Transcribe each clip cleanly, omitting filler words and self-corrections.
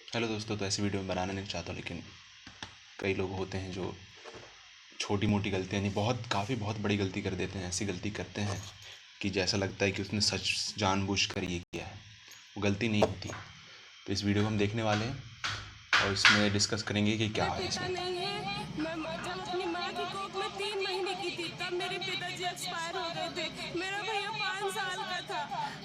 Hello दोस्तों। तो ऐसी वीडियो में बनाना नहीं चाहता, लेकिन कई लोग होते हैं जो छोटी मोटी गलतियां नहीं, बहुत बड़ी गलती कर देते हैं। ऐसी गलती करते हैं कि जैसा लगता है कि उसने सच जानबूझकर ये किया है। वो गलती नहीं होती। तो इस वीडियो को हम देखने वाले हैं और इसमें डिस्कस करेंगे कि क्या है पिता इसमें। नहीं है। जब अपनी माँ की कोख में 3 महीने की थी तब मेरे पिताजी एक्सपायर हो गए थे। मेरा भैया 5 साल का था।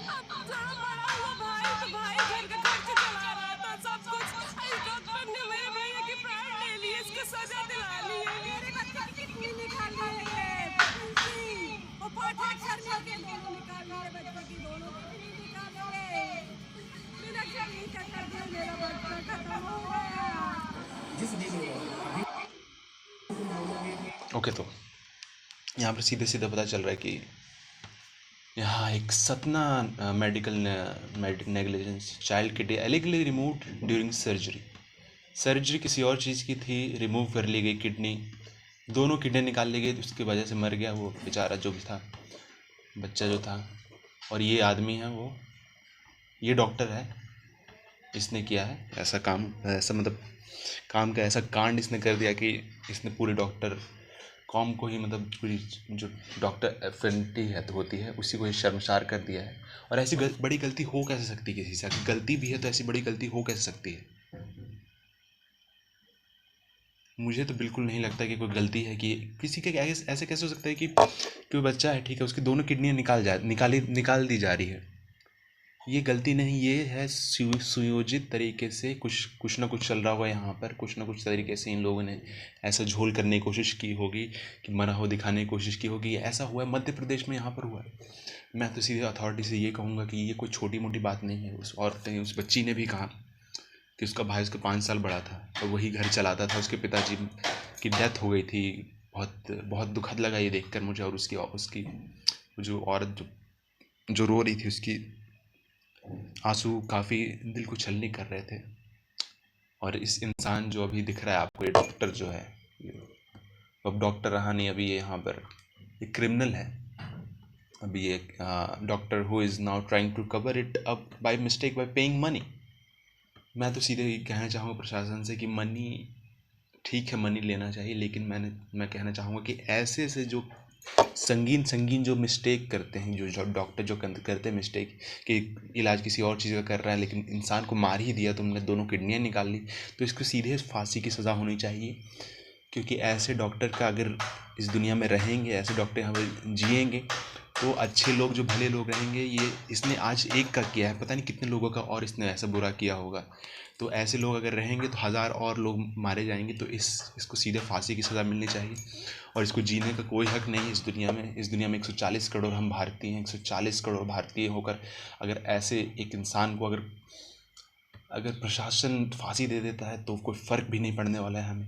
अब थोड़ा बड़ा हुआ भाई, तो भाई घर का खर्च चला रहा था, सब कुछ। इस डॉक्टर ने मेरे भैया की प्राण ले ली, इसको सजा दिला ली है। मेरे बच्चे की किडनी निकाल ली है वो पाठक शर्मा के दोनों निकाल लिए, बच्चे की दोनों किडनी निकाल लिए। बिना किडनी का कर दिया, मेरा बच्चा खत्म हो गया। ओके, तो यहाँ पर सीधे सीधे पता चल रहा है कि यहाँ एक Satna medical negligence, child kidney allegedly removed during surgery. Surgery किसी और चीज़ की थी, रिमूव कर ली गई किडनी, दोनों किडनी निकाल ली गई। उसकी वजह से मर गया वो बेचारा जो भी था, बच्चा जो था। और ये आदमी है, वो ये डॉक्टर है, इसने किया है ऐसा काम, ऐसा मतलब काम का ऐसा कांड इसने कर दिया कि इसने पूरे डॉक्टर कॉम को ही, मतलब पूरी जो डॉक्टर एफिनिटी है तो होती है, उसी को ही शर्मसार कर दिया है। और ऐसी बड़ी गलती हो कैसे सकती है किसी से? अगर गलती भी है तो ऐसी बड़ी गलती हो कैसे सकती है? मुझे तो बिल्कुल नहीं लगता कि कोई गलती है कि किसी के ऐसे कैसे हो सकता है कि कोई बच्चा है, ठीक है, उसकी दोनों किडनियाँ निकाल दी जा रही है। ये गलती नहीं, ये है सुयोजित तरीके से कुछ कुछ ना कुछ चल रहा होगा यहाँ पर। कुछ ना कुछ तरीके से इन लोगों ने ऐसा झोल करने की कोशिश की होगी, कि मरा हो दिखाने की कोशिश की होगी। ऐसा हुआ है मध्य प्रदेश में, यहाँ पर हुआ है। मैं तो सीधे अथॉरिटी से ये कहूँगा कि ये कोई छोटी मोटी बात नहीं है। उस औरत ने, उस बच्ची ने भी कहा कि उसका भाई उसके 5 साल बड़ा था और वही घर चलाता था। उसके पिताजी की डेथ हो गई थी। बहुत बहुत दुखद लगा ये देखकर मुझे। और उसकी उसकी जो औरत जो रो रही थी, उसकी आंसू काफ़ी दिल को छलनी कर रहे थे। और इस इंसान जो अभी दिख रहा है आपको, ये डॉक्टर जो है, अब डॉक्टर रहा नहीं, अभी ये यहाँ पर एक क्रिमिनल है। अभी ये doctor who is now trying to cover it up by mistake, by paying money. मैं तो सीधे ये कहना चाहूँगा प्रशासन से कि मनी, ठीक है, मनी लेना चाहिए, लेकिन मैं कहना चाहूँगा कि ऐसे से जो संगीन संगीन जो मिस्टेक करते हैं, जो डॉक्टर जो करते हैं मिस्टेक, कि इलाज किसी और चीज़ का कर रहा है लेकिन इंसान को मार ही दिया, तुमने दोनों किडनियाँ निकाल ली, तो इसको सीधे फांसी की सज़ा होनी चाहिए। क्योंकि ऐसे डॉक्टर का अगर इस दुनिया में रहेंगे, ऐसे डॉक्टर यहाँ पर जिएंगे, तो अच्छे लोग, जो भले लोग रहेंगे। ये इसने आज एक का किया है, पता नहीं कितने लोगों का और इसने ऐसा बुरा किया होगा। तो ऐसे लोग अगर रहेंगे तो हज़ार और लोग मारे जाएंगे। तो इसको सीधे फांसी की सज़ा मिलनी चाहिए। और इसको जीने का कोई हक नहीं है इस दुनिया में। इस दुनिया में 140 करोड़ हम भारतीय हैं। 140 करोड़ भारतीय होकर अगर ऐसे एक इंसान को अगर अगर प्रशासन फांसी दे देता है, तो कोई फ़र्क भी नहीं पड़ने वाला है हमें।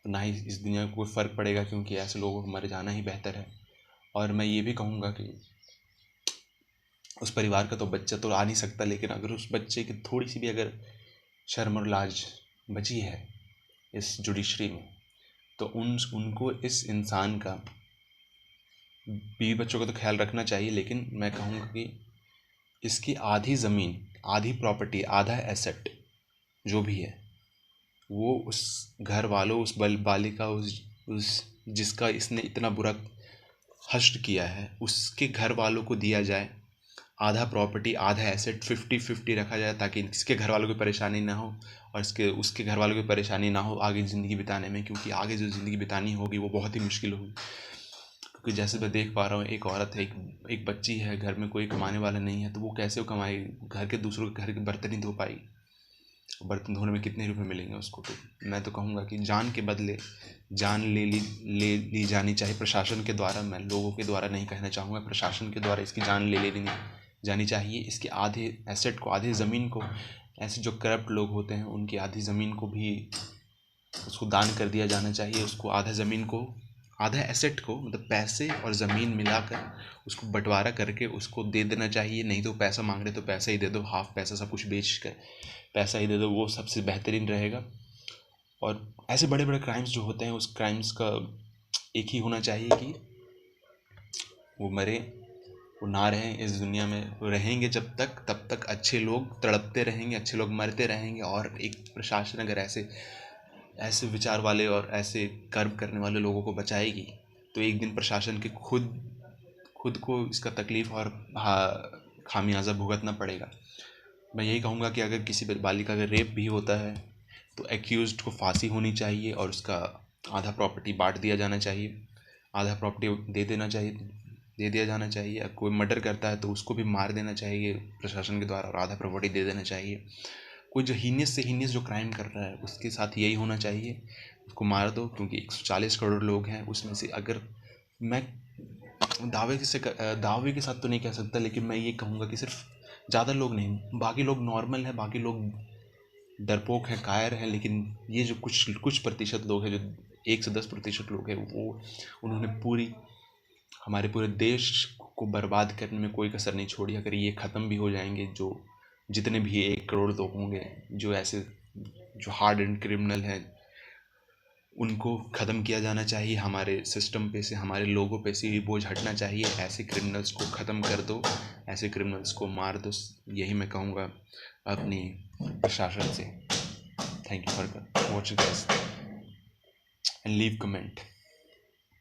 तो ना ही इस दुनिया को कोई फ़र्क पड़ेगा, क्योंकि ऐसे लोगों को मर जाना ही बेहतर है। और मैं ये भी कहूँगा कि उस परिवार का तो बच्चा तो आ नहीं सकता, लेकिन अगर उस बच्चे की थोड़ी सी भी अगर शर्म और लाज बची है इस जुडिशरी में, तो उनको इस इंसान का, बीवी बच्चों का तो ख्याल रखना चाहिए। लेकिन मैं कहूँगा कि इसकी आधी ज़मीन, आधी प्रॉपर्टी, आधा एसेट जो भी है, वो उस घर वालों, उस बालिका, उस जिसका इसने इतना बुरा हश्र किया है, उसके घर वालों को दिया जाए। आधा प्रॉपर्टी, आधा एसेट, 50-50 रखा जाए, ताकि इसके घर वालों को परेशानी ना हो और उसके घर वालों को परेशानी ना हो आगे ज़िंदगी बिताने में। क्योंकि आगे जो ज़िंदगी बितानी होगी वो बहुत ही मुश्किल होगी। क्योंकि जैसे मैं देख पा रहा हूँ, एक औरत है, एक बच्ची है, घर में कोई कमाने वाला नहीं है, तो वो कैसे वो कमाएगी? घर के दूसरों के घर के बर्तन ही धो पाएगी। बर्तन धोने में कितने रुपए मिलेंगे उसको? तो मैं तो कहूँगा कि जान के बदले जान ले ली जानी चाहिए प्रशासन के द्वारा। मैं लोगों के द्वारा नहीं कहना चाहूँगा, प्रशासन के द्वारा इसकी जान ले लेनी जानी चाहिए। इसके आधे एसेट को, आधे ज़मीन को, ऐसे जो करप्ट लोग होते हैं उनकी आधी ज़मीन को भी उसको दान कर दिया जाना चाहिए। उसको आधा ज़मीन को, आधा एसेट को, मतलब पैसे और ज़मीन मिलाकर उसको बंटवारा करके उसको दे देना चाहिए। नहीं तो पैसा मांग रहे तो पैसा ही दे दो, हाफ पैसा सब कुछ बेच कर पैसा ही दे दो, वो सबसे बेहतरीन रहेगा। और ऐसे बड़े बड़े क्राइम्स जो होते हैं, उस क्राइम्स का एक ही होना चाहिए कि वो मरे वो ना रहें इस दुनिया में। वो रहेंगे जब तक, तब तक अच्छे लोग तड़पते रहेंगे, अच्छे लोग मरते रहेंगे। और एक प्रशासन अगर ऐसे ऐसे विचार वाले और ऐसे कर्म करने वाले लोगों को बचाएगी, तो एक दिन प्रशासन के खुद खुद को इसका तकलीफ और खामियाजा भुगतना पड़ेगा। मैं यही कहूँगा कि अगर किसी बालिका का रेप भी होता है तो एक्यूज्ड को फांसी होनी चाहिए और उसका आधा प्रॉपर्टी बांट दिया जाना चाहिए, आधा प्रॉपर्टी दे दिया जाना चाहिए। अगर कोई मर्डर करता है तो उसको भी मार देना चाहिए प्रशासन के द्वारा और आधा प्रॉपर्टी दे देना चाहिए। कोई जो हीनियस से हीनियस जो क्राइम कर रहा है उसके साथ यही होना चाहिए, उसको मार दो। क्योंकि 140 करोड़ लोग हैं, उसमें से अगर मैं दावे के साथ तो नहीं कह सकता, लेकिन मैं ये कहूँगा कि सिर्फ ज़्यादा लोग नहीं, बाकी लोग नॉर्मल हैं, बाकी लोग डरपोक हैं, कायर हैं, लेकिन ये जो कुछ कुछ प्रतिशत लोग हैं, जो 1 से 10% लोग हैं, वो उन्होंने हमारे पूरे देश को बर्बाद करने में कोई कसर नहीं छोड़ी। अगर ये ख़त्म भी हो जाएंगे, जो जितने भी 1 करोड़ लोग होंगे जो ऐसे जो हार्ड एंड क्रिमिनल हैं, उनको ख़त्म किया जाना चाहिए। हमारे सिस्टम पे से, हमारे लोगों पे से ये बोझ हटना चाहिए। ऐसे क्रिमिनल्स को ख़त्म कर दो, ऐसे क्रिमिनल्स को मार दो। यही मैं कहूँगा अपनी प्रशासन से। Thank you for watching this and leave comment.